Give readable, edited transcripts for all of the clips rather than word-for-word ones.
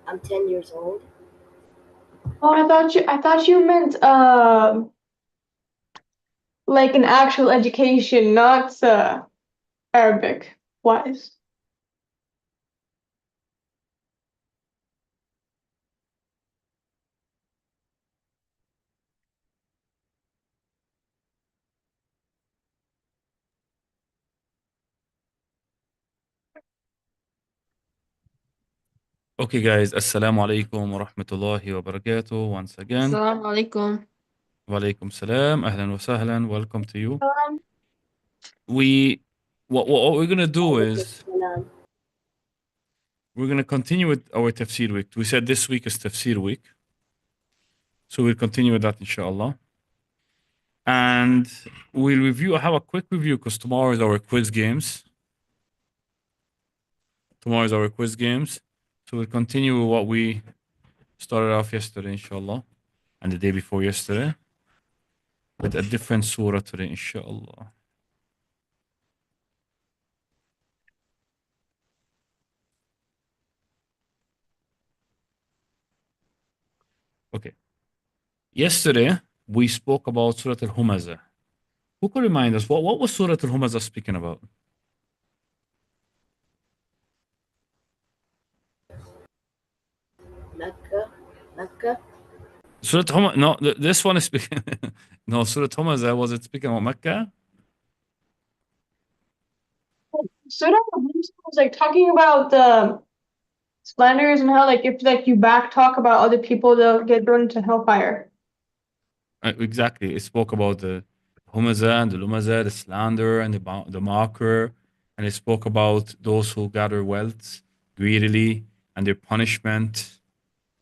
I'm 10 years old. Oh, I thought you meant like an actual education, not Arabic wise. Okay, guys, Assalamu alaikum wa rahmatullahi wa barakatuh. Once again, السلام عليكم. wa alaikum salam, ahlan wa sahlan, welcome to you. Um, We, what we're gonna do Alaikum is salam. we're gonna continue with our tafsir week. We said this week is tafsir week, so we'll continue with that, inshallah. And we'll review. I have a quick review because tomorrow is our quiz games. Tomorrow is our quiz games, so we'll continue with what we started off yesterday, inshallah, and the day before yesterday, with a different surah today, inshallah. Okay. Yesterday, we spoke about Surah Al Humaza. Who could remind us what was Surah Al Humaza speaking about? Mecca. Mecca. Surah Humaza, no, this one is speaking. No, Surah Humaza, was it speaking about Mecca? Surah was like talking about slanders and how like if like you back talk about other people, they'll get thrown into hellfire. Exactly. It spoke about the Humaza and the Lumaza, the slander and the mocker. And it spoke about those who gather wealth greedily and their punishment.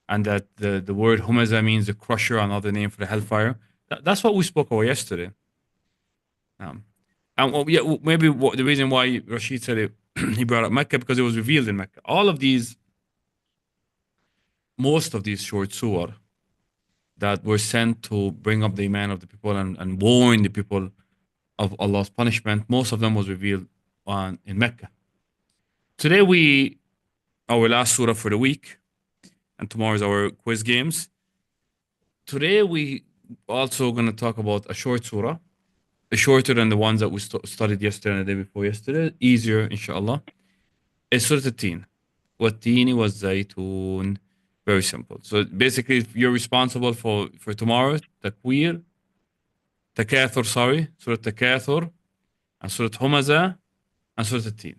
And that the word Humaza means the crusher, another name for the hellfire. That's what we spoke about yesterday. Um, and yeah, maybe the reason why Rashid said it, he brought up Mecca because it was revealed in Mecca. All of these, most of these short surah that were sent to bring up the iman of the people and warn the people of Allah's punishment, most of them was revealed in Mecca. Today our last surah for the week, and tomorrow is our quiz games. Today we also going to talk about a short surah, shorter than the ones that we studied yesterday and the day before yesterday, easier inshallah. It's Surah Al-Teen. والتين والزيتون. Very simple. So basically, you're responsible for tomorrow, Takwir, Takathur, sorry, Surah Takathur, and Surah Humaza, and Surah Al-Teen.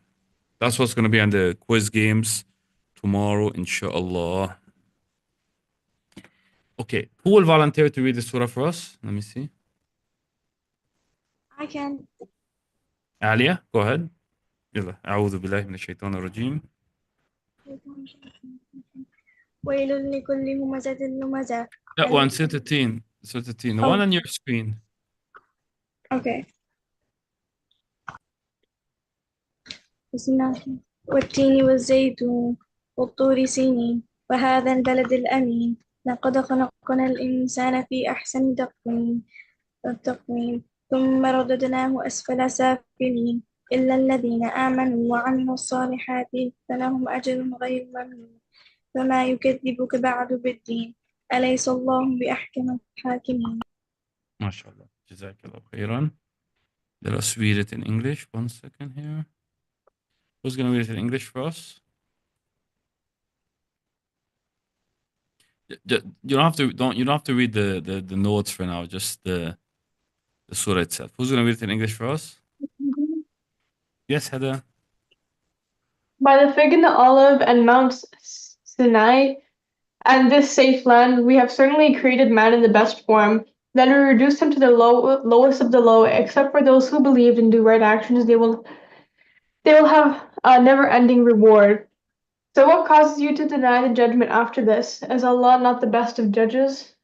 That's what's going to be on the quiz games tomorrow, inshallah. Okay, who will volunteer to read the surah for us? Let me see. I can. Alia, go ahead. يلا أعوذ بالله من الشيطان الرجيم. ويل لكل همزة لمزة. That one, Surah Al-Teen. Surah Al-Teen. The one Oh, on your screen. okay. بسم الله. والتين والزيتون والطور سينين وهذا البلد الأمين لقد خلقنا الإنسان في أحسن تقويم ثم رددناه أسفل سافلين إلا الذين آمنوا وعملوا الصالحات فلهم أجر غير ممنون فما يكذبك بعد بالدين أليس الله بأحكم الحاكمين. ما شاء الله. جزاك الله خيرا. Let us read it in English. One second here. Who's going to read it in English for us? You don't have to read the notes for now. Just the surah itself. Who's going to read it in English for us? Yes, Heather. By the fig and the olive and Mount Sinai and this safe land, we have certainly created man in the best form. Then we reduced him to the lowest of the low, except for those who believed and do right actions, they will have a never-ending reward. So what causes you to deny the judgment after this? Is Allah not the best of judges?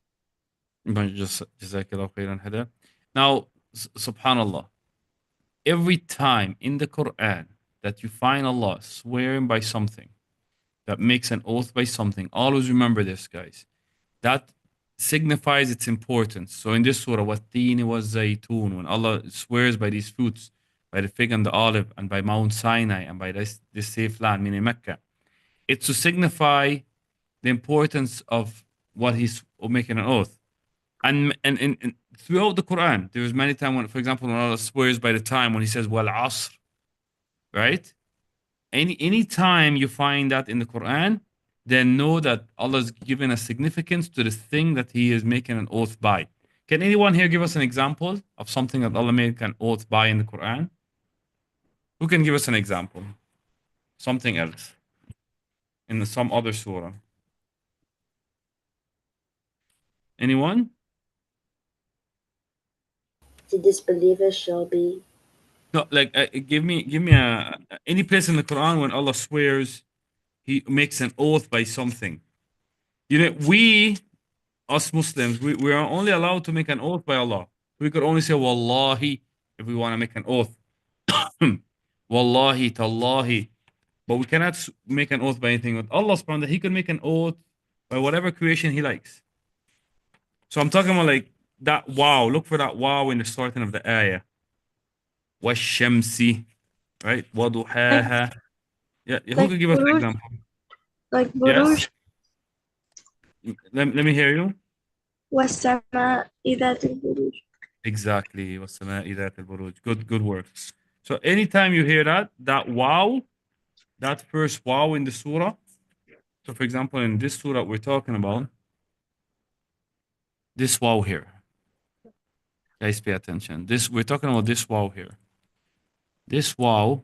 Jazakallah khairan, Heather. Now, subhanallah, every time in the Quran that you find Allah swearing by something, that makes an oath by something, always remember this, guys. That signifies its importance. So in this surah, وَالتِّينِ وَالزَّيْتُونِ, when Allah swears by these fruits, by the fig and the olive, and by Mount Sinai, and by this safe land, meaning Mecca, it's to signify the importance of what he's making an oath. And throughout the Quran, there's many times when, for example, when Allah swears by the time when he says wal asr, right? Any time you find that in the Quran, then know that Allah is giving a significance to the thing that He is making an oath by. Can anyone here give us an example of something that Allah made an oath by in the Quran? Who can give us an example? Something else in some other surah. Anyone? The disbelievers shall be. No, like give me a any place in the Quran when Allah swears, He makes an oath by something. You know, us Muslims, we are only allowed to make an oath by Allah. We could only say Wallahi if we want to make an oath. Wallahi, Tallahi. But we cannot make an oath by anything with Allah subhanahu wa ta'ala. He can make an oath by whatever creation He likes. So I'm talking about like that wow. Look for that wow in the starting of the ayah. Washamsi, right? Waduhaha. Yeah, who Like could give us an Buruj, example? like Yes? Buruj, Let me hear you. والسماء ذات البروج. Exactly. وَالسَّمَاءِ ذَاتِ الْبُرُوجِ. Good work. So anytime you hear that wow, that first wow in the surah. So for example, in this surah we're talking about, this wow here. Guys, pay attention. We're talking about this wow here. This wow,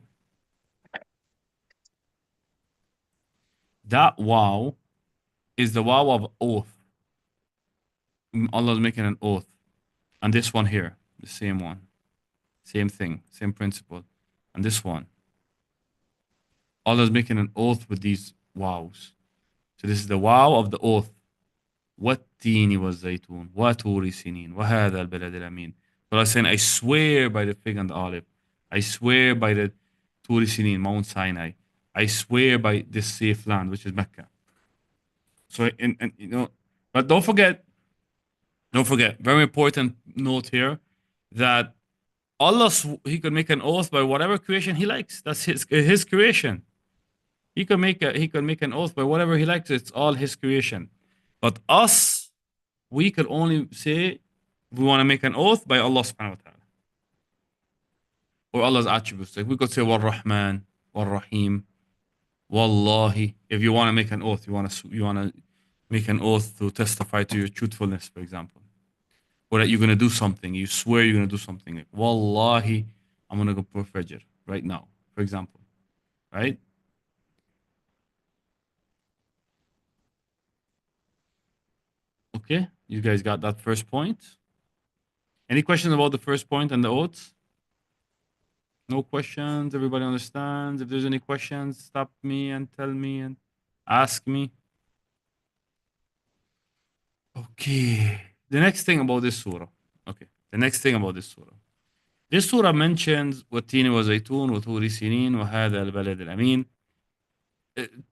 that wow is the wow of oath. Allah is making an oath. And this one here, the same one. Same thing, same principle. And this one. Allah is making an oath with these wows. So this is the wow of the oath. والتين والزيتون وطور سنين وهذا البلد الأمين. But I was saying, I swear by the fig and the olive. I swear by the Tur Sinin, Mount Sinai. I swear by this safe land, which is Mecca. So, and you know, but don't forget, very important note here, that Allah, He could make an oath by whatever creation He likes. That's His creation. He could make an oath by whatever He likes. It's all His creation. But us, we could only say we want to make an oath by Allah subhanahu wa ta'ala. Or Allah's attributes. Like we could say Wal Rahman, Wal Rahim, Wallahi. If you want to make an oath, you want to make an oath to testify to your truthfulness, for example. Or that you're gonna do something. You swear you're gonna do something. Like Wallahi, I'm gonna go for Fajr right now, for example. Right? Okay, you guys got that first point? Any questions about the first point and the oaths? No questions? Everybody understands? If there's any questions, stop me and tell me and ask me. Okay. The next thing about this surah. Okay. The next thing about this surah. This surah mentions والتين والزيتون وطور سنين وهذا البلد الأمين.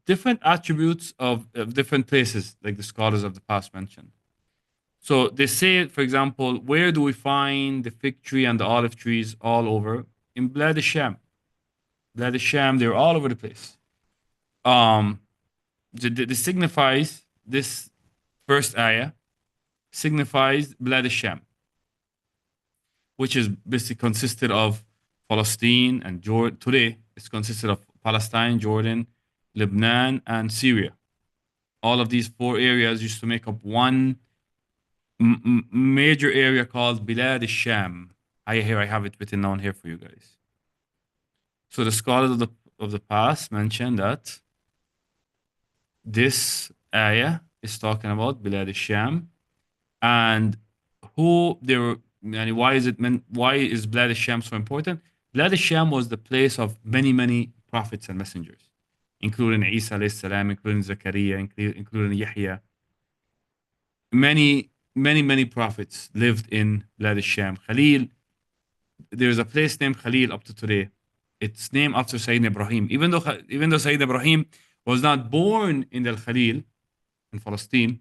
Different attributes of different places, like the scholars of the past mentioned. So they say, for example, where do we find the fig tree and the olive trees all over? In Blad al-Sham. Blad al-Sham, they're all over the place. This signifies, this first ayah signifies Blad al-Sham, which is basically consisted of Palestine and Jordan. Today, it's consisted of Palestine, Jordan, Lebanon, and Syria. All of these four areas used to make up one major area called Bilad al-Sham. I have it written down here for you guys. So the scholars of the past mentioned that this ayah is talking about Bilad al-Sham, and who they were. And why is Bilad al-Sham so important? Bilad al-Sham was the place of many prophets and messengers, including Isa alayhi salam, including Zakaria, including Yahya. Many prophets lived in Bilad al-Sham. Khalil, there's a place named Khalil up to today. It's named after Sayyidina Ibrahim. Even though Sayyidina Ibrahim was not born in the Khalil, in Palestine,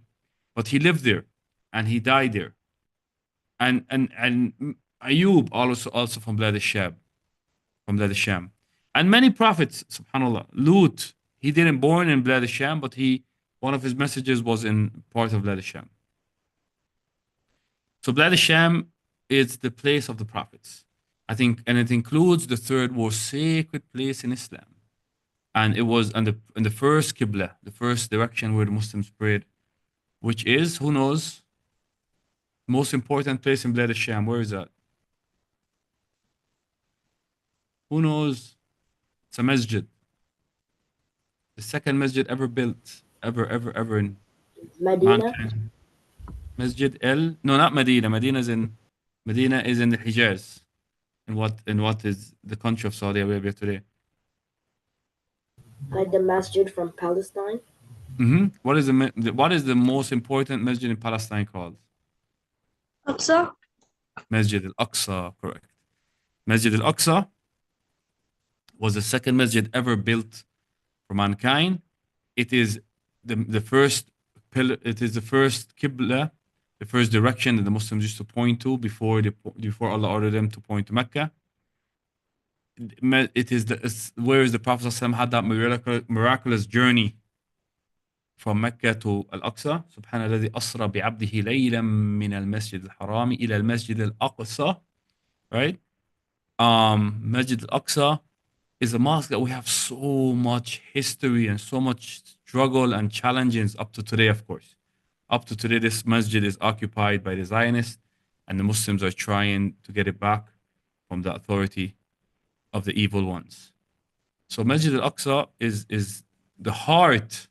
but he lived there and he died there. And Ayub also from Bilad al-Sham. And many prophets, subhanAllah. Lut, he didn't born in Bilad al-Sham, but he one of his messages was in part of Blad al-Sham. So Blad al-Sham is the place of the prophets. I think, and it includes the third most sacred place in Islam. And it was in the first Qibla, the first direction where the Muslims prayed, which is, who knows, most important place in Blad al-Sham. Where is that? Who knows? It's a masjid. The second masjid ever built, ever in Medina. mankind. Masjid El, no, not Medina. Medina is in the Hijaz. In what is the country of Saudi Arabia today. Like the masjid from Palestine. What is the most important masjid in Palestine called? Aqsa? Masjid al-Aqsa, correct. Masjid al-Aqsa was the second masjid ever built for mankind. It is the first pillar. It is the first qibla, the first direction that the Muslims used to point to before Allah ordered them to point to Mecca. It is where the Prophet ﷺ had that miraculous journey from Mecca to Al-Aqsa. سبحان الذي أسرى بعبده ليلا من المسجد الحرام إلى المسجد الأقصى. Right? Masjid Al-Aqsa is a mosque that we have so much history and so much struggle and challenges up to today, of course. Up to today, this masjid is occupied by the Zionists, and the Muslims are trying to get it back from the authority of the evil ones. So Masjid Al-Aqsa is the heart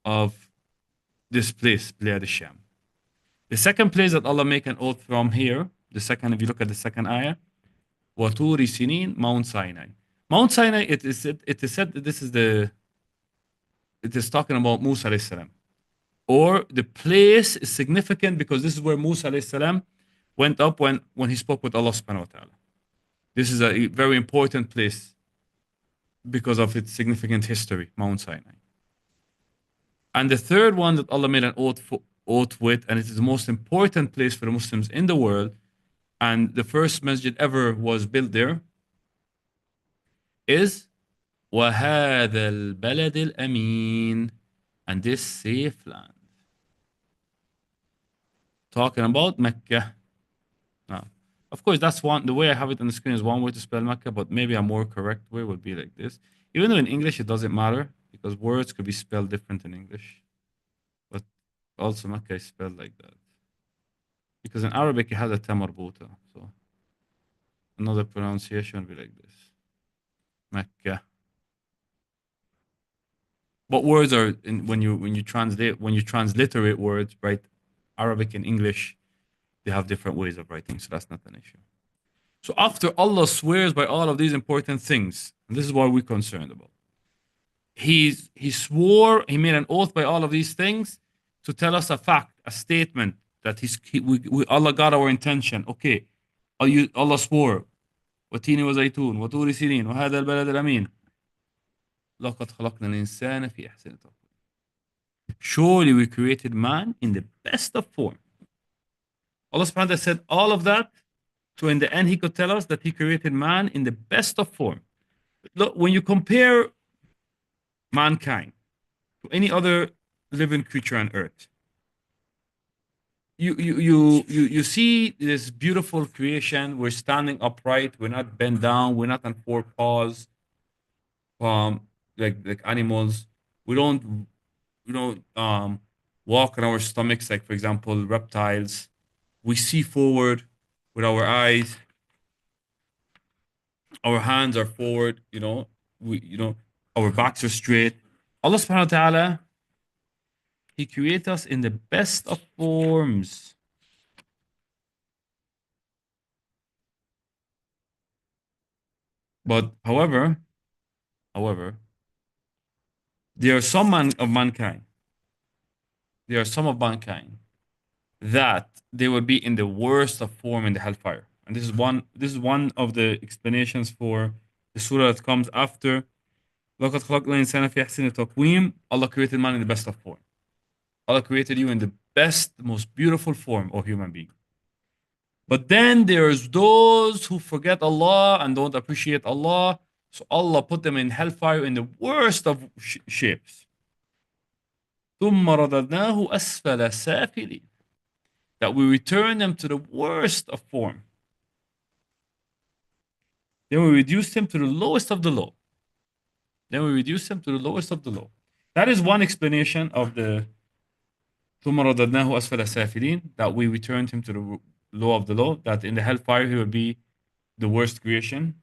of this place, Bilad al-Sham. The second place that Allah make an oath from here, if you look at the second ayah, وَطُورِ سِنِينَ, Mount Sinai. Mount Sinai, it is said that it is talking about Musa alayhi salam. Or the place is significant because this is where Musa alayhi salam went up when he spoke with Allah subhanahu wa ta'ala. This is a very important place because of its significant history, Mount Sinai. And the third one that Allah made an oath with, and it is the most important place for the Muslims in the world, and the first masjid ever was built there, is وَهَذَا الْبَلَدِ الْأَمِينَ, and this safe land. Talking about Mecca. Now, of course, that's one. The way I have it on the screen is one way to spell Mecca, but maybe a more correct way would be like this. Even though in English it doesn't matter because words could be spelled different in English, but also Mecca is spelled like that. Because in Arabic it has a ta marbuta, so another pronunciation would be like this. Mecca. But words are when you transliterate words, right? Arabic and English, they have different ways of writing, so that's not an issue. So after Allah swears by all of these important things, and this is what we're concerned about. He made an oath by all of these things to tell us a fact, a statement that Allah got our intention. Okay, Allah swore, وَتِينِ وَزَيْتُونَ وَطُورِ سِنِينَ وَهَذَا الْبَلَدِ الْأَمِينَ لَقَدْ خَلَقْنَا الْإِنسَانَ فِي أَحْسَنِ تَقْوِيمٍ. Surely we created man in the best of form. Allah subhanahu wa ta'ala said all of that, so in the end he could tell us that he created man in the best of form. Look, when you compare mankind to any other living creature on earth, you see this beautiful creation. We're standing upright. We're not bent down. We're not on four paws, like animals. We don't walk on our stomachs like, for example, reptiles. We see forward with our eyes. Our hands are forward. Our backs are straight. Allah subhanahu wa ta'ala, He created us in the best of forms. But however, there are some of mankind that they will be in the worst of form in the hellfire. And this is one of the explanations for the surah that comes after لَقَدْ خَلَقْنَا الْإِنسَانَ فِي أَحْسَنِ تَقْوِيمٍ. Allah created man in the best of form. Allah created you in the best, most beautiful form of human being. But then there's those who forget Allah and don't appreciate Allah. So Allah put them in hellfire in the worst of shapes. ثم رددناه أسفل سافلين. That we return them to the worst of form. Then we reduce them to the lowest of the low. Then we reduce them to the lowest of the low. That is one explanation of the ثم رددناه أسفل سافلين, that we returned him to the low of the low, that in the hellfire he will be the worst creation.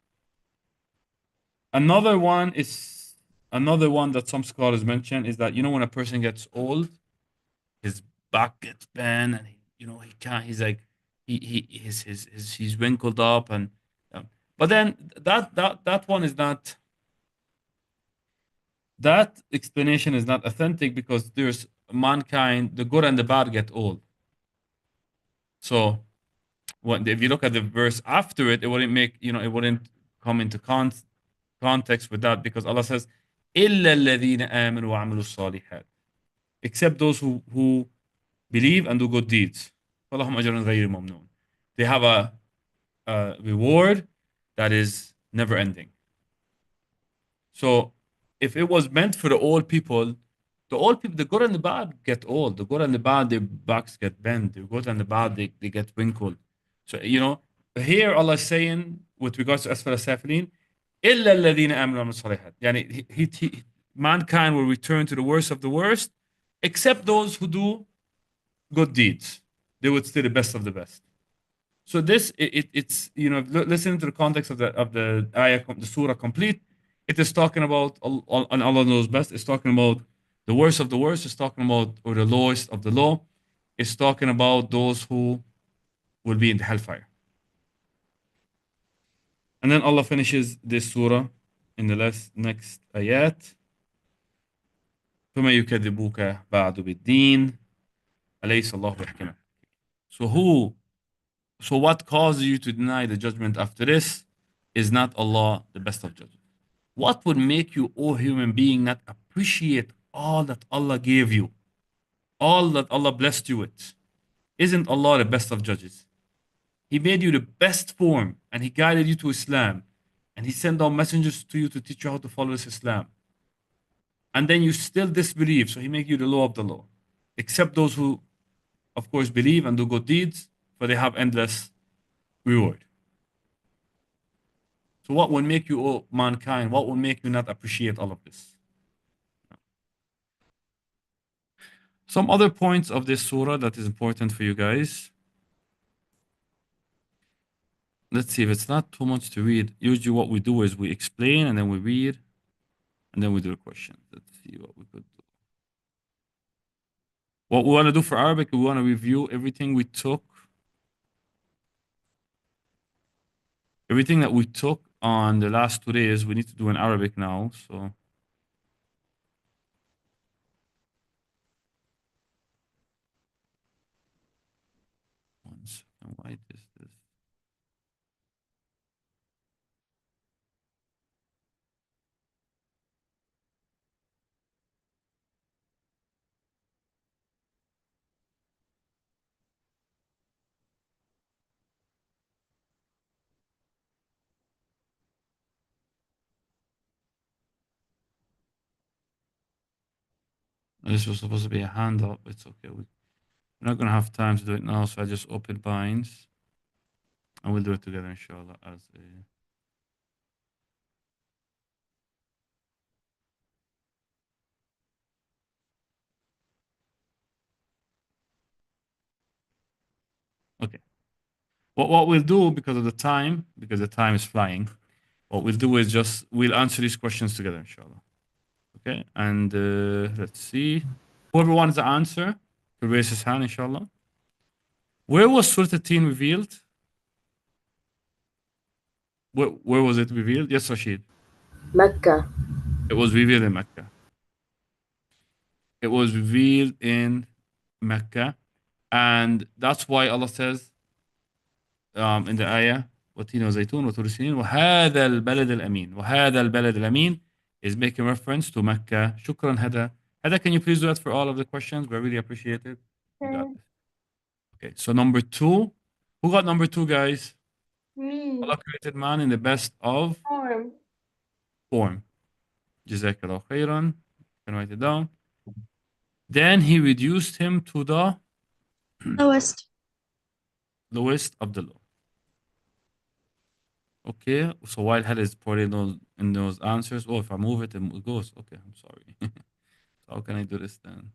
Another one that some scholars mention is that, when a person gets old, his back gets bent, and he can't. He's like he's wrinkled up, and but then that one is not. That explanation is not authentic, because there's mankind, the good and the bad get old. So if you look at the verse after it, it wouldn't it wouldn't come into context with that, because Allah says, إِلَّا الَّذِينَ آمَنُوا وَعَمِلُوا الصَّالِحَاتِ, except those who believe and do good deeds. فَلَهُمْ أَجْرٌ غَيْرُ مَمْنُونٍ. They have a reward that is never ending. So if it was meant for the old people, the good and the bad get old. The good and the bad, their backs get bent. The good and the bad, they get wrinkled. So, here Allah is saying, with regards to Asfal Safilin, إِلَّا الَّذِينَ آمَنُوا وَعَمِلُوا الصَّالِحَاتِ. Yani, mankind will return to the worst of the worst, except those who do good deeds. They would stay the best of the best. So this, it's listen to the context of the ayah, the surah complete. It is talking about, and Allah knows best. It's talking about the worst of the worst. It's talking about, or the lowest of the low. It's talking about those who will be in the hellfire. And then Allah finishes this surah in the next ayat. فما يكذبوك بعد بالدين أليس الله بحكمة. So what causes you to deny the judgment after this? Is not Allah the best of judges? What would make you, O human being, not appreciate all that Allah gave you, all that Allah blessed you with? Isn't Allah the best of judges? He made you the best form, and He guided you to Islam, and He sent down messengers to you to teach you how to follow this Islam. And then you still disbelieve, so He made you the law of the law. Except those who, of course, believe and do good deeds, for they have endless reward. So what will make you, O mankind, what will make you not appreciate all of this? Some other points of this surah that is important for you guys. Let's see if it's not too much to read. Usually what we do is we explain, and then we read, and then we do a question. Let's see what we could do. What we want to do for Arabic, we want to review everything we took. Everything that we took on the last 2 days, we need to do in Arabic now. So one second, why is this? This was supposed to be a handout. It's okay. We're not going to have time to do it now, so I just open Binds, and we'll do it together, inshallah, as a... Okay. What we'll do, because the time is flying, what we'll do is we'll answer these questions together, inshallah. Okay, and let's see. Whoever wants the answer, to raise his hand, inshallah. Where was Surah 13 revealed? Where was it revealed? Yes, Rashid. Mecca. It was revealed in Mecca. It was revealed in Mecca. And that's why Allah says in the ayah, وَتِينَ وَزَيْتُونَ وَطُورِ سِينِينَ وَهَذَا الْبَلَدِ الْأَمِينَ. وَهَذَا الْبَلَدِ الْأَمِينَ is making reference to Mecca. Shukran, Hada. Hada, can you please do that for all of the questions? We really appreciate it. You got this. Okay, so number 2. Who got number 2, guys? Me. Allah created man in the best of form. Jazakallah khairan. You can write it down. Then he reduced him to the Lowest. lowest of the low. Okay, so while head is putting in those answers. Oh, if I move it, it goes. Okay, I'm sorry. So how can I do this then?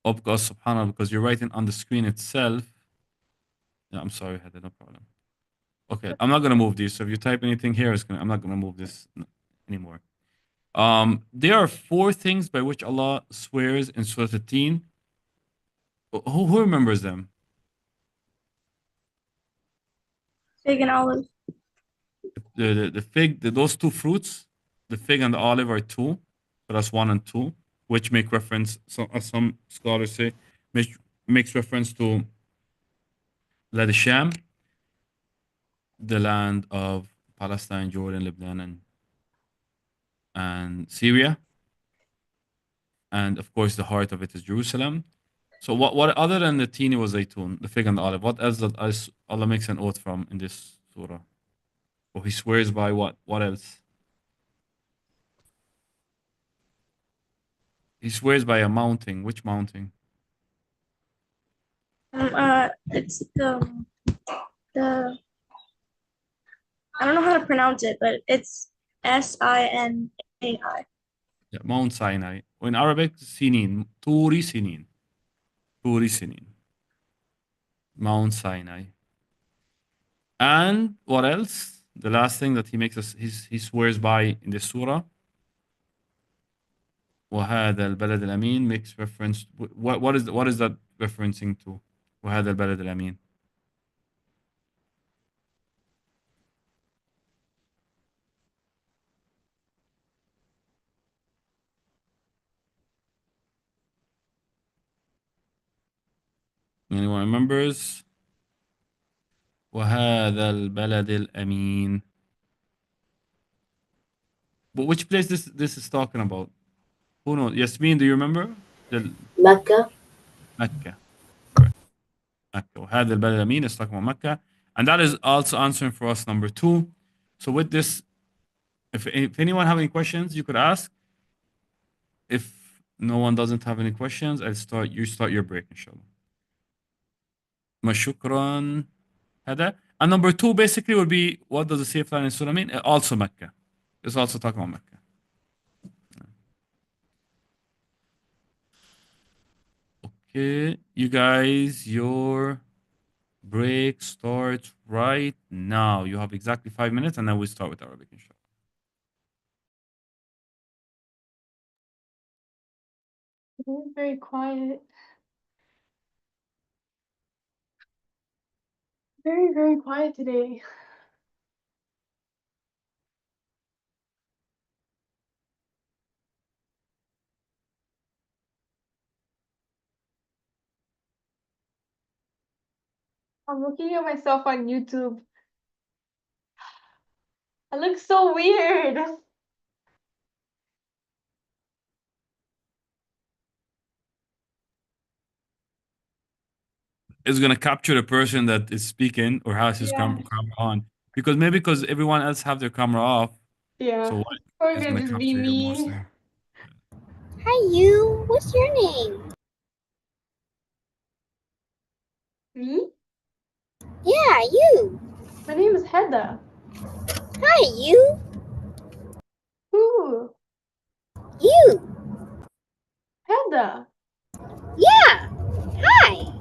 Oh, because subhanAllah, because you're writing on the screen itself. Yeah, I'm sorry, Heather, no problem. Okay, I'm not gonna move these. So if you type anything here, I'm not gonna move this anymore. There are 4 things by which Allah swears in Surah At-Tin. Who remembers them? Fig and olive. The fig, those 2 fruits, the fig and the olive are 2. So that's 1 and 2, which make reference, so as some scholars say, makes reference to Lad Sham, the land of Palestine, Jordan, Lebanon, and Syria, and of course the heart of it is Jerusalem. So what other than the tini was zaytun, the fig and the olive, what else that Allah makes an oath from in this surah? Or he swears by what? What else? He swears by a mountain. Which mountain? It's the I don't know how to pronounce it, but it's Sinai. Yeah, Mount Sinai. Or in Arabic, Sinin. Turi Sinin. Turi Sinin. Mount Sinai. And what else? The last thing that he makes us, he swears by in the surah. وهذا البلد الأمين makes reference. What is that referencing to? وهذا البلد الأمين. Anyone remembers? وهذا البلد الأمين. But which place this is talking about? Who knows? Yasmin, do you remember? Mecca. Mecca. Correct. Mecca. وهذا البلد الأمين is talking about Mecca. And that is also answering for us number 2. So with this, if anyone have any questions, you could ask. If no one doesn't have any questions, you start your break, inshallah. Mashukran. هذا. And number 2 basically would be, what does the safe land in Surah mean? Also Mecca. It's also talking about Mecca. Okay, you guys, your break starts right now. You have exactly 5 minutes, and then we start with Arabic, inshallah. Very, very quiet. Very, very quiet today. I'm looking at myself on YouTube. I look so weird. It's gonna capture the person that is speaking or has his camera on, because everyone else have their camera off. Yeah. So Or it's it's gonna gonna just be capture you more me. so. Hi, you. What's your name? Me? Yeah, you. My name is Hedda. Hi, you. Who? You. Hedda. Yeah. Hi.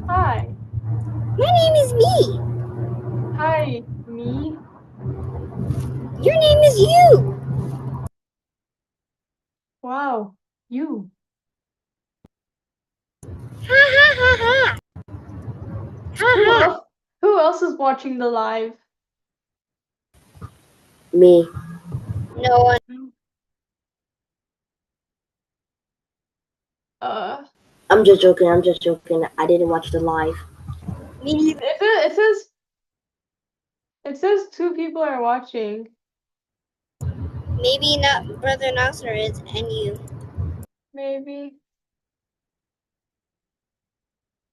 Hi. My name is me. Hi, me. Your name is you. Wow. You. Ha ha ha ha. Ha Who ha. else? Who else is watching the live? Me. No one. I'm just joking. I didn't watch the live. Me neither. It says 2 people are watching. Maybe not Brother Nasser is and you. Maybe.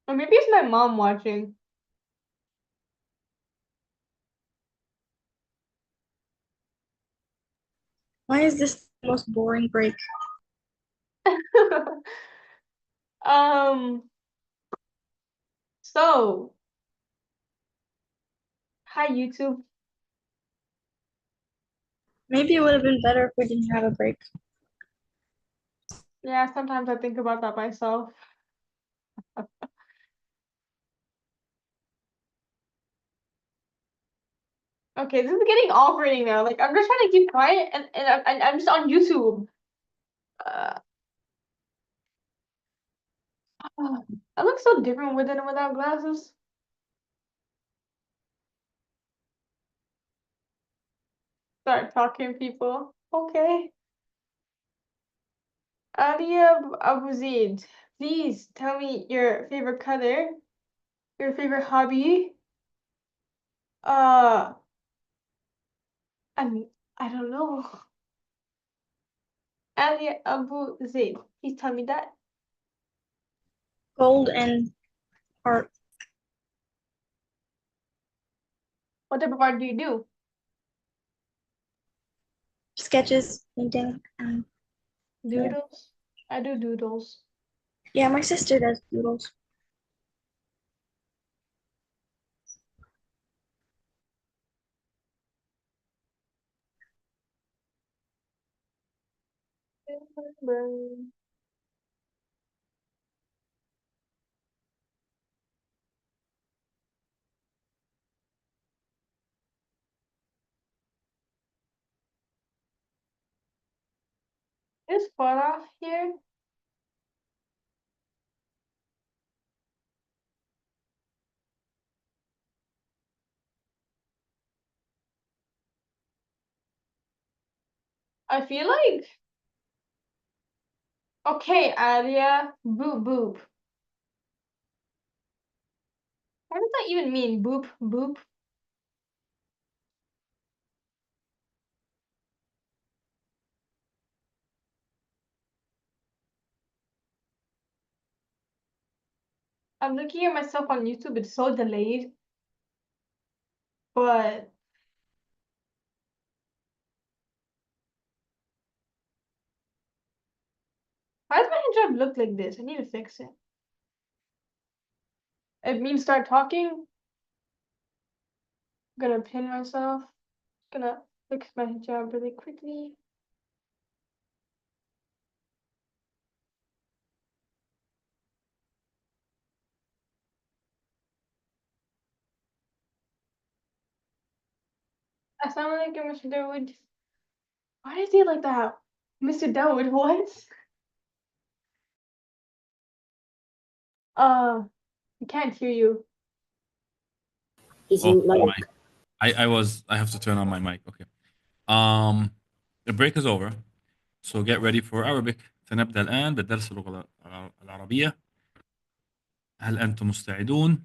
Or maybe it's my mom watching. Why is this most boring break. Um, so hi YouTube. Maybe it would have been better if we didn't have a break. Yeah, sometimes I think about that myself. Okay, this is getting awkward now. Like I'm just trying to keep quiet and I'm just on YouTube. Uh, I look so different with and without glasses. Start talking, people. Okay. Alia Abu Zaid, please tell me your favorite color, your favorite hobby. Uh, I'm, I don't know. Alia Abu Zaid, please tell me that. Gold and art What type of art do you do? sketches, painting, and Doodles? I do doodles. yeah, my sister does doodles. Is Farah here? I feel like. Okay, Alia, boop boop. What does that even mean? Boop boop. I'm looking at myself on YouTube. It's so delayed, but why does my hijab look like this? I need to fix it. It means start talking. Gonna pin myself. Gonna fix my hijab really quickly. Assalamualaikum, Mr. Dawod. Why is he like that? Mr. Dawod, what? I can't hear you. He's Oh, in my my. I have to turn on my mic. Okay. The break is over. So get ready for Arabic. سنبدأ الآن بالدرس اللغة العربية. هل أنتم مستعدون؟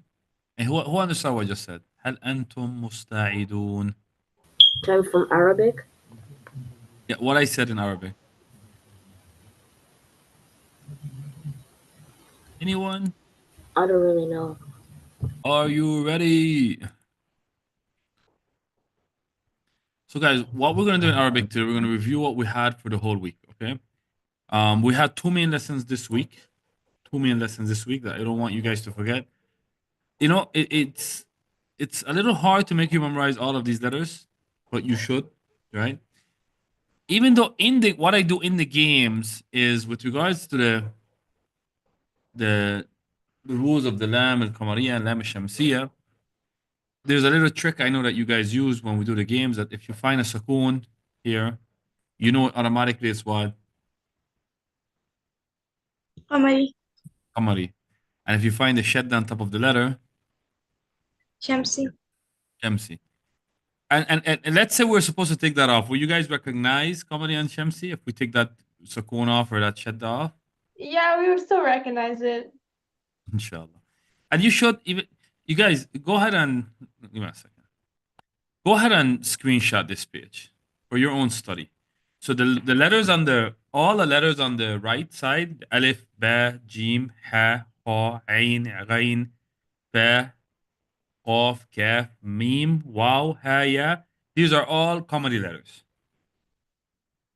هو understand what I just said. هل أنتم مستعدون؟ time from Arabic. Yeah, what I said in Arabic. Anyone? I don't really know. Are you ready? So guys, what we're gonna do in Arabic today, we're gonna review what we had for the whole week. Okay. We had two main lessons this week. Two main lessons this week that I don't want you guys to forget. You know, it's a little hard to make you memorize all of these letters, but you should, right? Even though in the what I do in the games is with regards to the the rules of the lam al qamariya and lam al shamsiya, there's a little trick I know that you guys use when we do the games that if you find a sukoon here, you know automatically it's what Amari, qamari. And if you find the shadda on top of the letter, Shamsi. shamsi. And let's say we're supposed to take that off. Will you guys recognize qamari and shamsi if we take that sukoon off or that shadda off? Yeah, we would still recognize it. Inshallah. And you should even you guys go ahead and give me a second. Go ahead and screenshot this page for your own study. So the letters on the all the letters on the right side, alif, ba, jim, ha, ha, ain, ghain, ba, qaf, kaf, mim, waw, ha, ya. These are all comedy letters.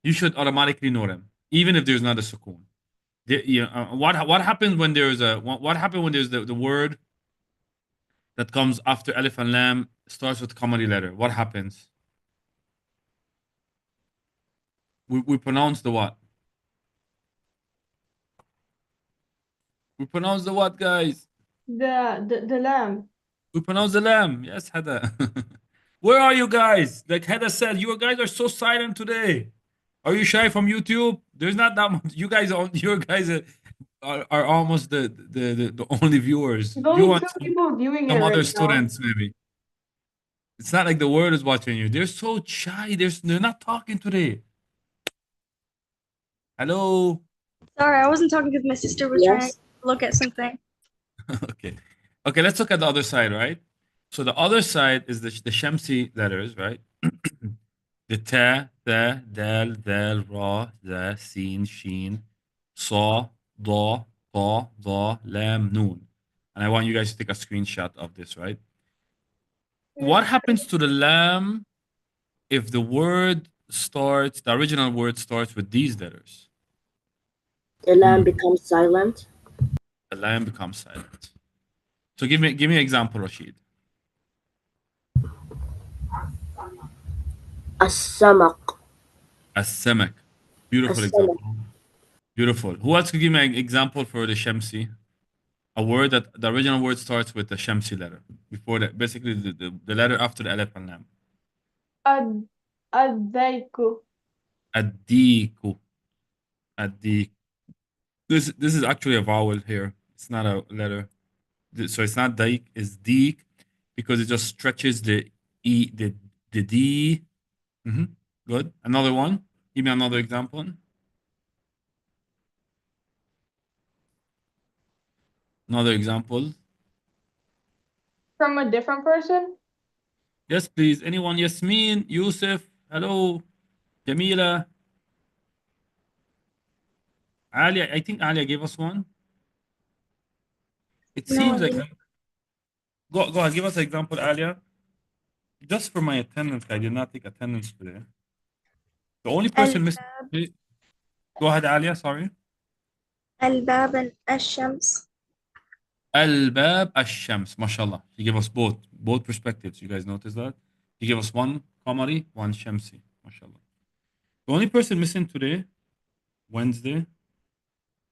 you should automatically know them, even if there's not a sukoon. What happens when there's what happened when there's the word that comes after alif and lam starts with qamari letter? What happens? We pronounce the what? We pronounce the what, guys? The lamb. We pronounce the lamb. Yes, Hada. Where are you guys? Like Hada said, you guys are so silent today. Are you shy from YouTube? There's not that much. You guys are almost the only viewers. There's You only want two people viewing it some other right now. students, maybe. It's not like the world is watching you. They're so shy. They're not talking today. Hello. Sorry, I wasn't talking because my sister was trying to Yes. look at something. Okay. Okay, let's look at the other side, right? So the other side is the Shamsi letters, right? The ta, tha, dal, dal, ra, za, sin, sheen, sa, da, ta, da, lam, noon. And I want you guys to take a screenshot of this, right? What happens to the lam if the original word starts with these letters? The lamb becomes silent. The lam becomes silent. So give me an example, Rashid. As-samak. As-samak. Beautiful As-samak. example. Beautiful. Who else could give me an example for the Shamsi? A word that the original word starts with the Shamsi letter. Before that, basically the letter after the alif and lam. Adaiku. Addiku. Addik. This is actually a vowel here. It's not a letter. So it's not daik, it's dik because it just stretches the e the d. Good. Another one. Give me another example. Another example. From a different person? Yes, please. Anyone? Yasmin, Yusuf, hello, Jamila, Alia. I think Alia gave us one. It No, seems I like didn't. go ahead. Give us an example, Alia. Just for my attendance, I did not take attendance today. The only person missing. Go ahead, Alia. Sorry. الباب الشمس. Al-Bab Ash-Shams. MashaAllah. He gave us both perspectives. You guys notice that? He gave us one Qamari, one Shamsi. MashaAllah. The only person missing today, Wednesday,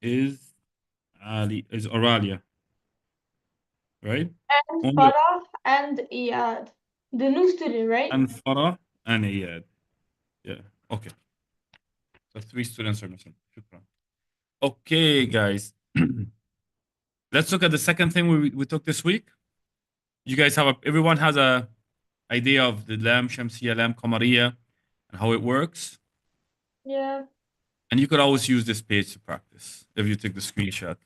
is Oralia. Right? And Only Farah and Iyad. The new student, right? and Farah and Iyad. Yeah. Okay. So 3 students are missing. Shukran. Okay, guys. Let's look at the second thing we took this week. You guys everyone has a idea of the lam shamsiya, lam qamariya, and how it works. Yeah. And you could always use this page to practice if you take the screenshot.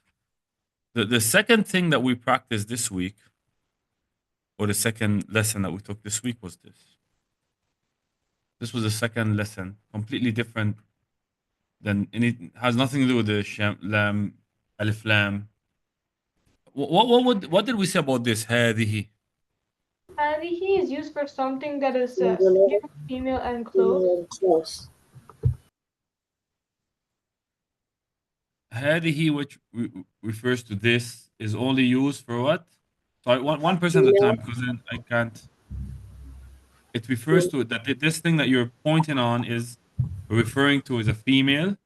The second thing that we practiced this week, or the second lesson that we took this week, was this. This was the second lesson, completely different than, and it has nothing to do with the lam, alif lam. What did we say about this? هذه. He is used for something that is Singular. female and close. Female close. هذه, which refers to this, is only used for what? Sorry, one person at a time, because then I can't. It refers to that this thing that you're pointing on is referring to as a female.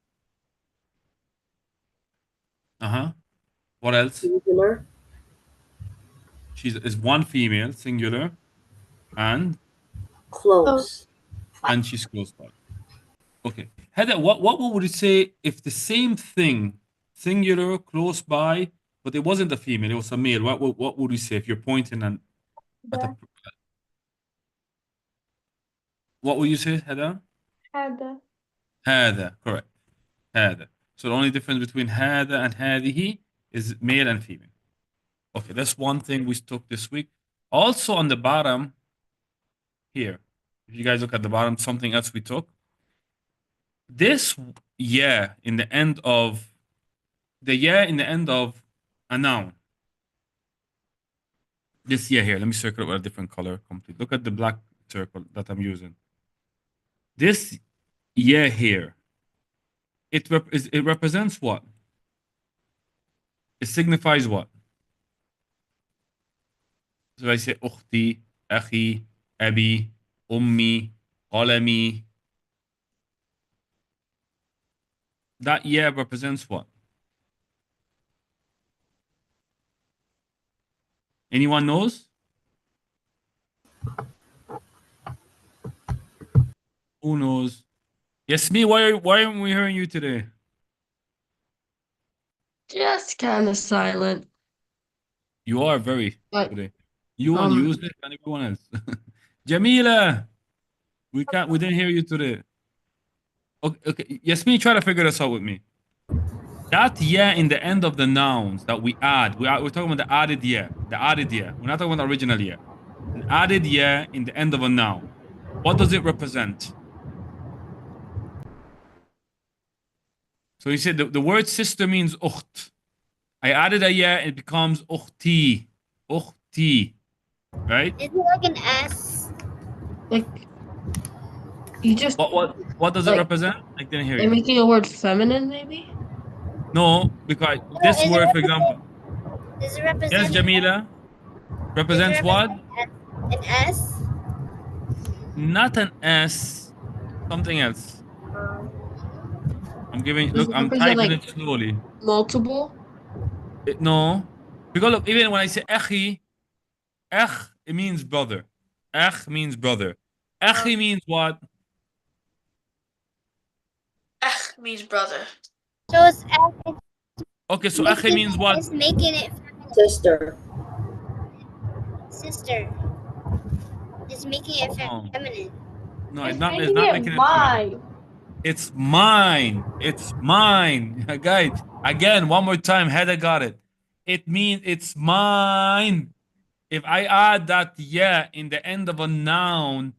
What else? Singular. Is one female, singular, and Close. she's close by. Okay. Heather, what would you say if the same thing, singular, close by, but it wasn't a female, it was a male? What would you say if you're pointing at a, what would you say, Heather? Heather, correct. Heather. So the only difference between Heather and هذه is male and female. Okay, that's one thing we took this week. Also on the bottom here, if you guys look at the bottom, something else we took. This in the end of a noun. This here, let me circle it with a different color complete. Look at the black circle that I'm using. This yeah here, it represents what? It signifies what? So I say أختي, أخي, أبي, أمي, قلمي. That yeah represents what? Anyone knows? Who knows? Yasmin, why aren't we hearing you today? Just kind of silent. You are very But today. You and Yusuf and everyone else. Jamila, we didn't hear you today. Okay, Yasmin, try to figure this out with me. That yeah in the end of the nouns that we add, we're talking about the added yeah. The added yeah. We're not talking about the original yeah. An added yeah in the end of a noun. What does it represent? So you said the word sister means ukht. I added a yeah, it becomes ukhti. Ukhti. Right? Is it like an S? like you just What does it like represent? I didn't hear they're you. making a word feminine, maybe? No, because this is it word, for example. Does it represent Yes, Jamila. Represents what? an S? Not an S. Something else. I'm giving. Does Look, it I'm represent typing like it slowly. multiple? No, because look, even when I say akhi, akh it means brother. Akh means brother. Akhi means what? Ach means brother. So it's Okay, so akhi means what? It's making it Sister. sister. It's making it Oh. feminine. No, It's it's not making making it it feminine. mine. It's mine. It's mine. Guys, again, one more time. Heather got it. It means it's mine. If I add that yeah in the end of a noun,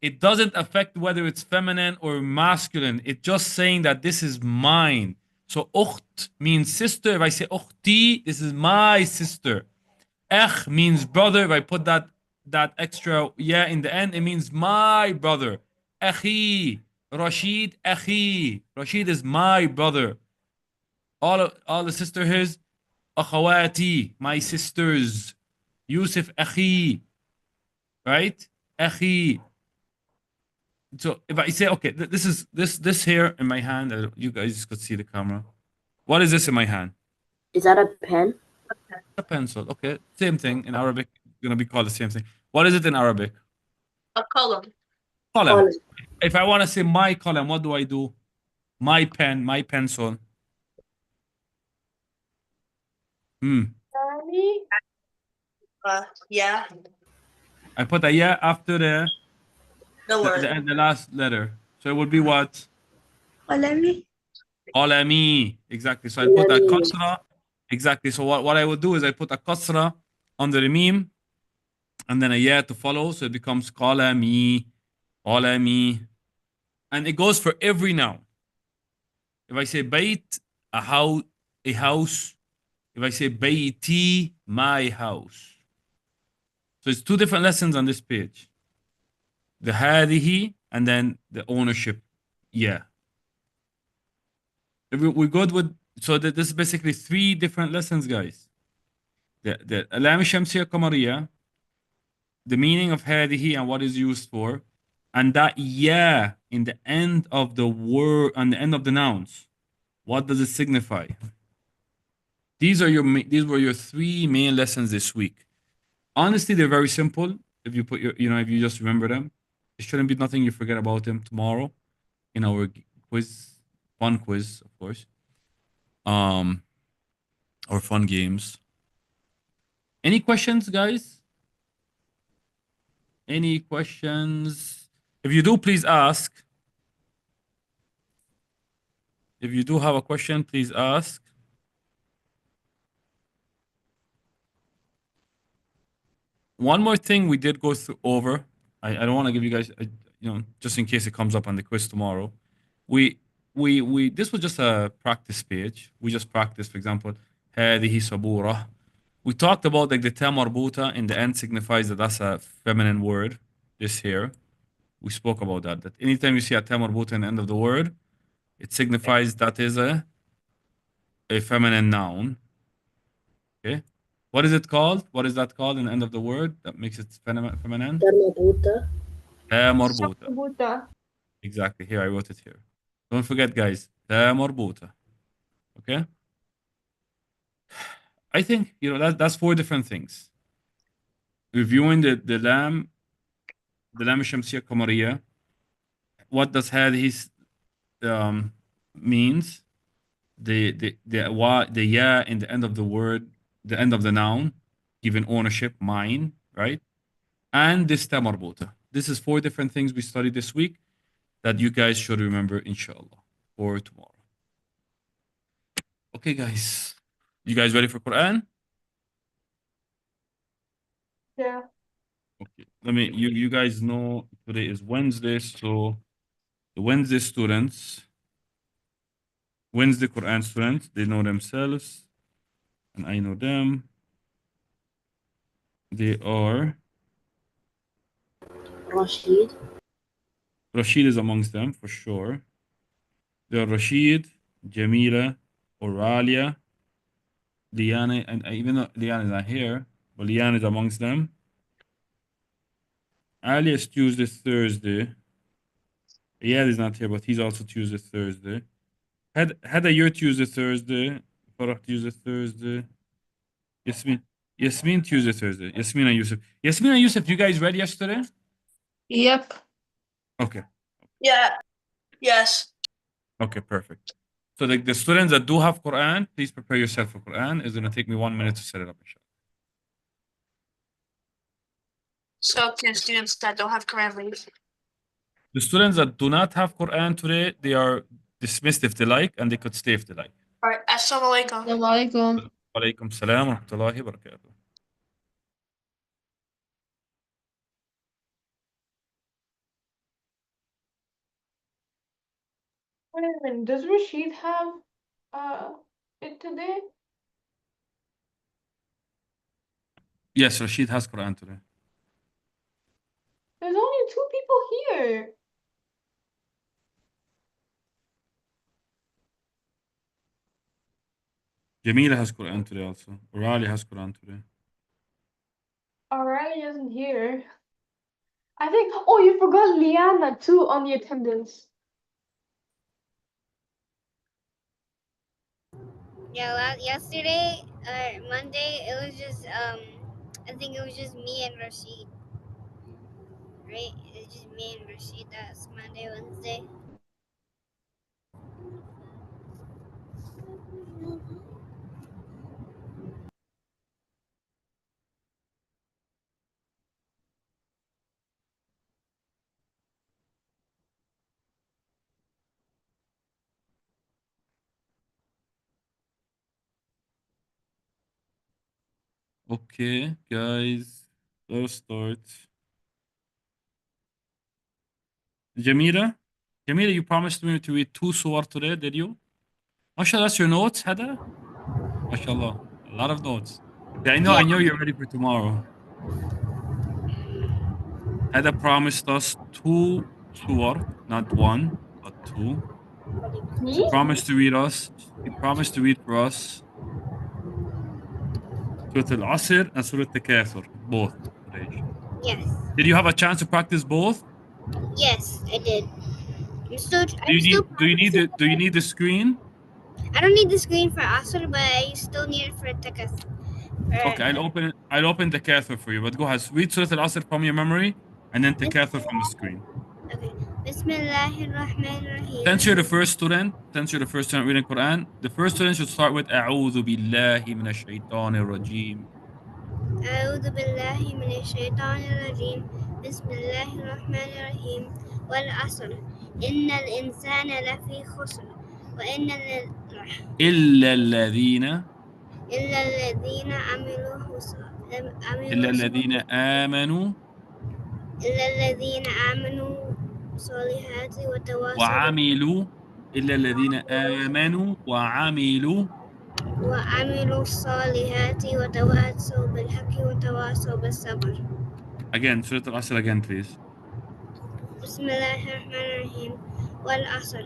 it doesn't affect whether it's feminine or masculine. It's just saying that this is mine. So ukht means sister. If I say ukhti, this is my sister. Akh means brother. If I put that extra yeah in the end, it means my brother. Akhi. Rashid akhi. Rashid is my brother. All the sister his. Akhawati, my sisters. Yusuf akhi. Right? Akhi. So if I say, okay, this is this here in my hand, you guys could see the camera. What is this in my hand? Is that a pen? A pencil. Okay, same thing in Arabic. Gonna be called the same thing. What is it in Arabic? A column. Column. Column. If I want to say my column, what do I do? My pen, my pencil. Daddy? Yeah. I put a yeah after the The word. the last letter. So it would be what? Olemi. Alami. Exactly. So I put a Alami. kasra. Exactly. So what I would do is I put a kasra under the meme and then a yeah to follow. So it becomes qalami, qalami. And it goes for every noun. If I say bayt, a house. If I say bayti, my house. So it's two different lessons on this page. The hadihi and then the ownership. Yeah. We're good with, so that this is basically three different lessons, guys. The alam shamsiya qamariya, the meaning of hadihi and what is used for, and that yeah in the end of the word, on the end of the nouns. What does it signify? These were your three main lessons this week. Honestly, they're very simple. If you put if you just remember them, it shouldn't be nothing you forget about them tomorrow in our quiz, fun quiz, of course. Or fun games. Any questions, guys? Any questions? If you do, please ask. If you do have a question, please ask. One more thing we did go through over. I don't want to give you guys, just in case it comes up on the quiz tomorrow. We this was just a practice page. We just practiced, for example, هذه صبورة. We talked about like the ta marbuta in the end signifies that that's a feminine word. This here. We spoke about that. That anytime you see a ta marbuta in the end of the word, it signifies that is a feminine noun. Okay. What is it called? What is that called in the end of the word that makes it feminine? Darmabuta. Ta marbuta. Buta. Exactly. Here, I wrote it here. Don't forget, guys. Ta marbuta. Okay. I think, that's four different things. Reviewing the lam الشمسية القمرية. What does هذه means? The ya in the end of the word, the end of the noun, given ownership, mine, right? And this ta marbuta. This is four different things we studied this week that you guys should remember, inshallah, for tomorrow. Okay, guys. You guys ready for Quran? Yeah. Okay. You guys know today is Wednesday, so the Wednesday students, Wednesday Quran students, they know themselves, and I know them. They are Rashid. Rashid is amongst them for sure. They are Rashid, Jamila, Oralia, Liana, and even though Liana is not here, but Liana is amongst them. Ali is Tuesday, Thursday. Iyad is not here, but he's also Tuesday, Thursday. Had a year Tuesday, Thursday. Farah Tuesday, Thursday. Yasmin Tuesday, Thursday. Yasmin and Yusuf. Yasmin and Yusuf, you guys read yesterday? Yep. Okay. Yeah. Yes. Okay, perfect. So the students that do have Quran, please prepare yourself for Quran. It's going to take me 1 minute to set it up, inshallah. So to students that don't have Quran leave. The students that do not have Quran today, they are dismissed if they like, and they could stay if they like. All right. Assalamu alaikum. Assalamualaikum. Walaikum salam wa rahmatullahi wa barakatuh. Wait a minute. Does Rashid have it today? Yes, Rashid has Quran today. There's only 2 people here. Jamila has Quran today also. Orali has Quran today. Alright, isn't here. I think. Oh, you forgot Liana too on the attendance. Yeah, yesterday or Monday, it was just I think it was just me and Rashid. Right? It was just me and Rashid. That's Monday, Wednesday. Okay, guys, let's start. Jamila, you promised me to read 2 surah today, did you? MashaAllah, that's your notes, Hada? MashaAllah, a lot of notes. Yeah, I know you're ready for tomorrow. Hada promised us 2 surah, not 1, but 2. Me? She promised to read for us Surah Al-Asr and Surah Al-Takathur, both today. Yes. Did you have a chance to practice both? Yes, I did. Do you need the screen? I don't need the screen for Asr, but I still need it for Takas. Okay, I'll open the Takathur for you, but go ahead. Read Surah Al-Asr from your memory and then Takathur from the screen. Okay. Bismillahirrahmanirrahim. Since you're the first student reading Quran, the first student should start with أعوذ بالله من الشيطان الرجيم. أعوذ بالله من الشيطان الرجيم. بسم الله الرحمن الرحيم. والعصر إن الإنسان لفي خسر إلا الذين آمنوا صالحات وعملوا إلا الذين آمنوا وعملوا الصالحات وتواصوا بالحق وتواصوا بالصبر. Again, Surah Al-Asr again, please. بسم الله الرحمن الرحيم والعصر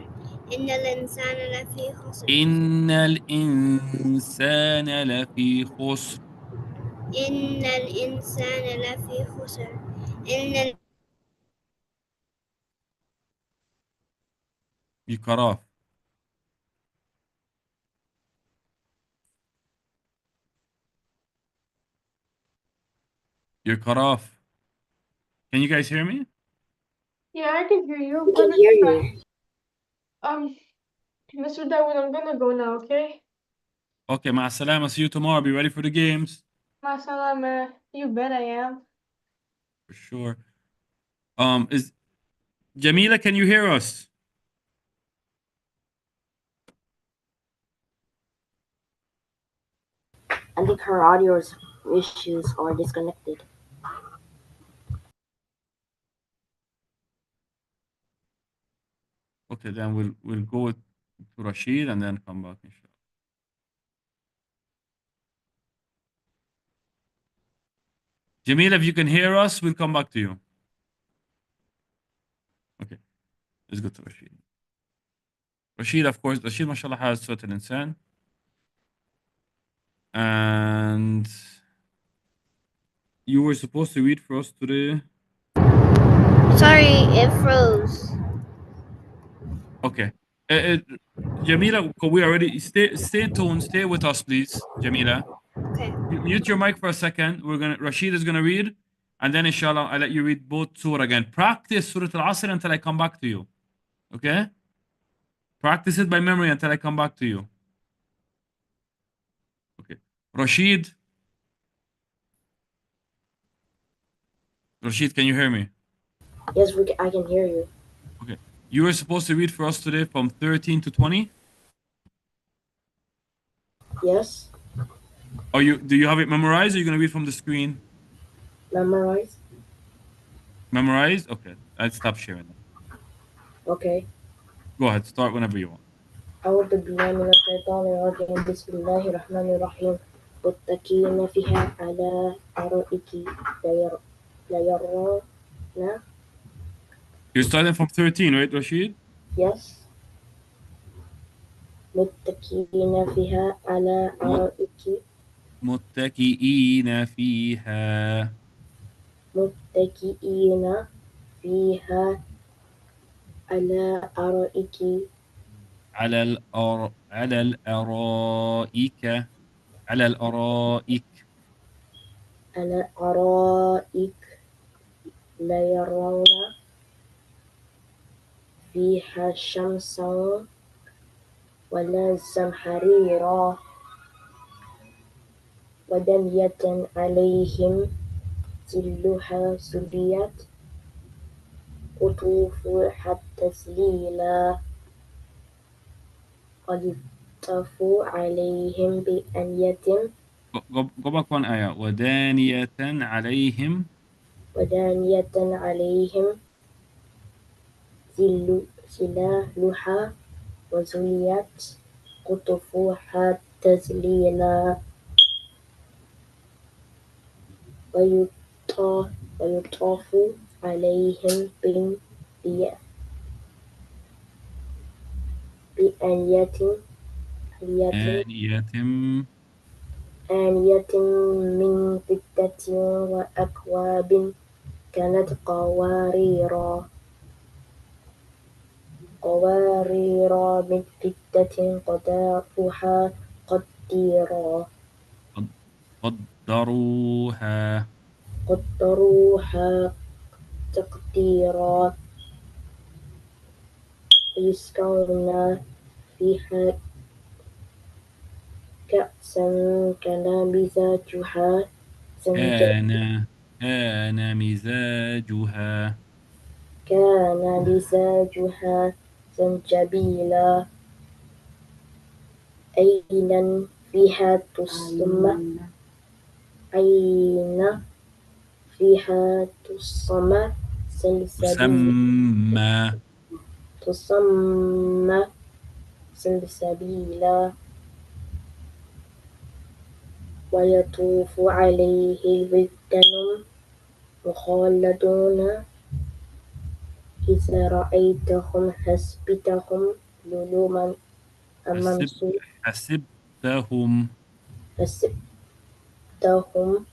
إن الإنسان لفي خسر إن الإنسان لفي خسر. إن الإنسان لفي خسر إن You cut off. You're cut off. Can you guys hear me? Yeah, I can hear you. We We're can gonna hear try. you. Mr. Dawud, I'm gonna go now, okay? Okay, مع السلامة. See you tomorrow. Be ready for the games. Masalama. You bet I am. For sure. Is Jamila, can you hear us? I think her audio issues are disconnected. Okay, then we'll go to Rashid and then come back, inshallah. Jamila, if you can hear us, we'll come back to you. Okay, let's go to Rashid. Rashid, of course, Rashid, mashallah, has Surah Al-Insan. And you were supposed to read for us today. Sorry, it froze. Okay. Jamila, we already stay tuned. Stay with us, please, Jamila. Okay. Mute your mic for a second. Rashid is gonna read, and then inshallah I'll let you read both surah again. Practice Surah Al-Asr until I come back to you. Okay? Practice it by memory until I come back to you. Okay. Rashid, can you hear me? Yes, I can hear you. Okay. You were supposed to read for us today from 13 to 20. Yes, Do you have it memorized, or are you gonna read from the screen? memorize. Memorized? Okay. I'll stop sharing that. Okay. Go ahead. Start whenever you want. أعوذ بالله من الشيطان الرجيم بسم الله الرحمن الرحيم متكئين فيها على أرائك لا يرون. You're starting from 13, right, Rashid? Yes. متكئين فيها على أرائك متكئين فيها متكئين فيها على أرائك على الأرائك على الأرائك على أرائك لا يرون فيها شمسا ولا زمهريرا ودانية عليهم ظلها سليت قطوفها تذليلا قد طافوا عليهم بأنية go back one ayah. ودانية عليهم ودانية عليهم ظلالها وذللت قطوفها تذليلا ويطاف عليهم بآنية آنية آنية من فضة وأكواب كانت قوارير من فضة قدرها قديرا قدروها تقديرا يسقون فيها كأسا كان مزاجها كان مزاجها زنجبيلا عينا فيها تسمى تسمى سلسبيلا ويطوف عليه ولدان مخلدون إذا رأيتهم حسبتهم لؤلؤا منثورا حسبتهم حسبتهم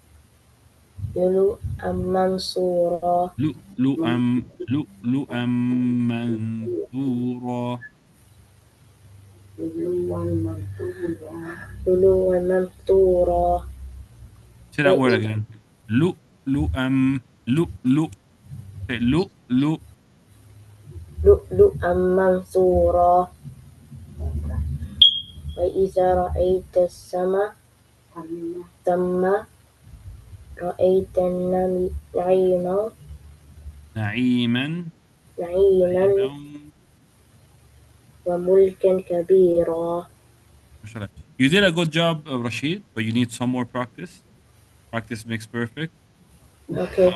لؤلؤا منثورا لؤلؤا منثورا. لؤلؤا منثورا Say that word again. لؤلؤ. Say لؤلؤ. لؤلؤا منثورا وإذا رأيت ثم رأيت نعيما نعيما. نعيما وملكا كبيرا. MashaAllah. You did a good job, Rashid, but you need some more practice. Practice makes perfect. Okay.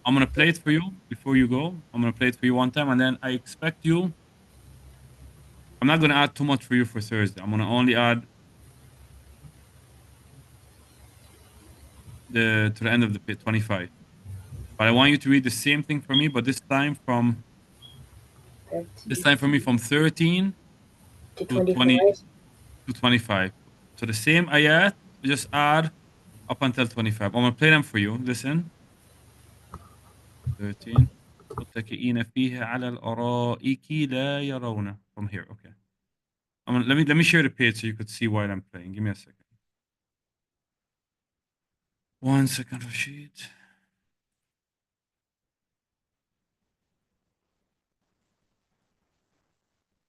I'm gonna play it for you before you go. I'm gonna play it for you one time, and then I expect you. I'm not gonna add too much for you for Thursday. I'm gonna only add to the end of the 25. But I want you to read the same thing for me, but this time from 13 to to 20 25. to 25. So the same ayat, just add up until 25. I'm gonna play them for you. Listen. 13 متكئين فيها على الأرائك لا يرون. From here, okay. Let me share the page so you could see what I'm playing. Give me a second. 1 second, Rashid.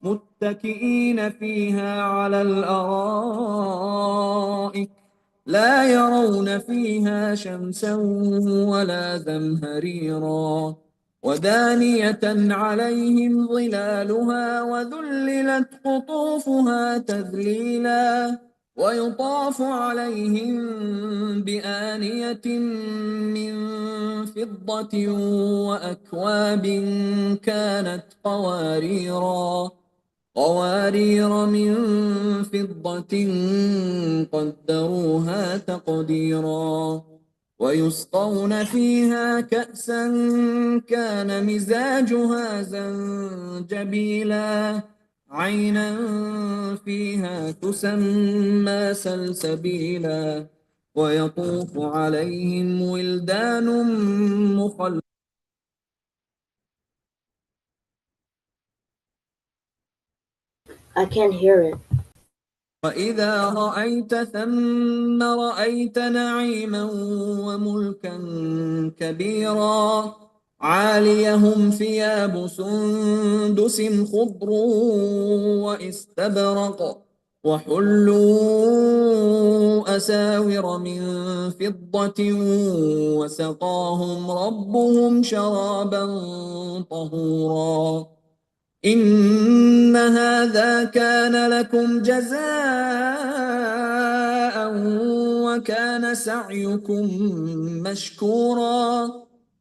متكئين فيها على الأرائك لا يرون فيها شمسا ولا زمهريرا ودانية عليهم ظلالها وذللت قطوفها تذليلا ويطاف عليهم بآنية من فضة وأكواب كانت قوارير من فضة قدروها تقديرا ويسقون فيها كأسا كان مزاجها زنجبيلا عينا فيها تسمى سلسبيلا ويطوف عليهم ولدان مخلدون I can't hear it. وإذا رأيت ثم رأيت نعيما وملكا كبيرا عاليهم ثياب سندس خضر واستبرق وحلوا أساور من فضة وسقاهم ربهم شرابا طهورا إن هذا كان لكم جزاء وكان سعيكم مشكورا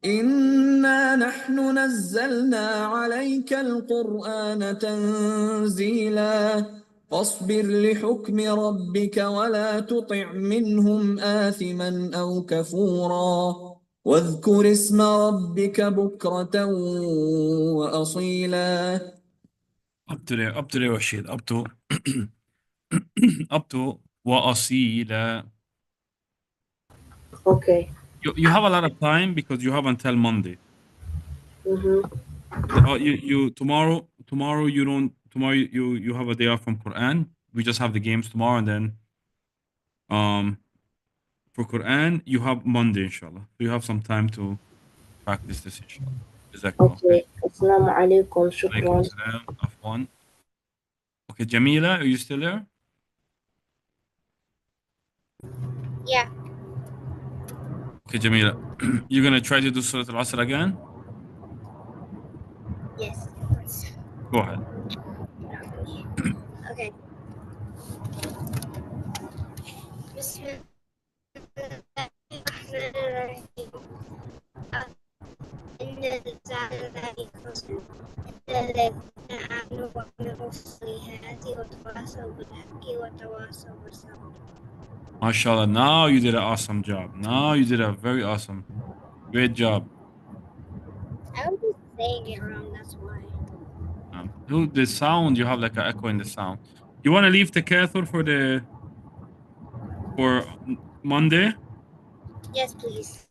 إنا نحن نزلنا عليك القرآن تنزيلا فاصبر لحكم ربك ولا تطع منهم آثما أو كفورا واذكر اسم ربك بكرة وأصيلا. Up to there, Rashid. Up to up to وأصيلا. Okay. You have a lot of time because you have until Monday. You tomorrow you don't you have a day off from Quran. We just have the games tomorrow, and then for Quran you have Monday, inshallah. So you have some time to practice this, inshallah. Jazakallah. Okay. Assalamu alaikum. Alaikum Shukran. salam. Afwan. Okay, Jamila, are you still there? Yeah. Okay, Jamila, you're gonna try to do Surah Al-Asr again? Yes. Go ahead. Okay. Bismillahirrahmanirrahim. إن ذلك الذين آمنوا وعملوا الصالحات وتواصوا بالحق وتواصوا بالصبر. MashaAllah, now you did an awesome job. Now you did a very awesome, great job. I was just saying it wrong. That's why. The sound, you have like an echo in the sound. You want to leave takathur for Monday? Yes, please.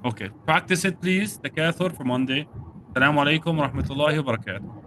Okay, practice it please. Takathur for Monday. Assalamu alaikum wa rahmatullahi wa barakatuh.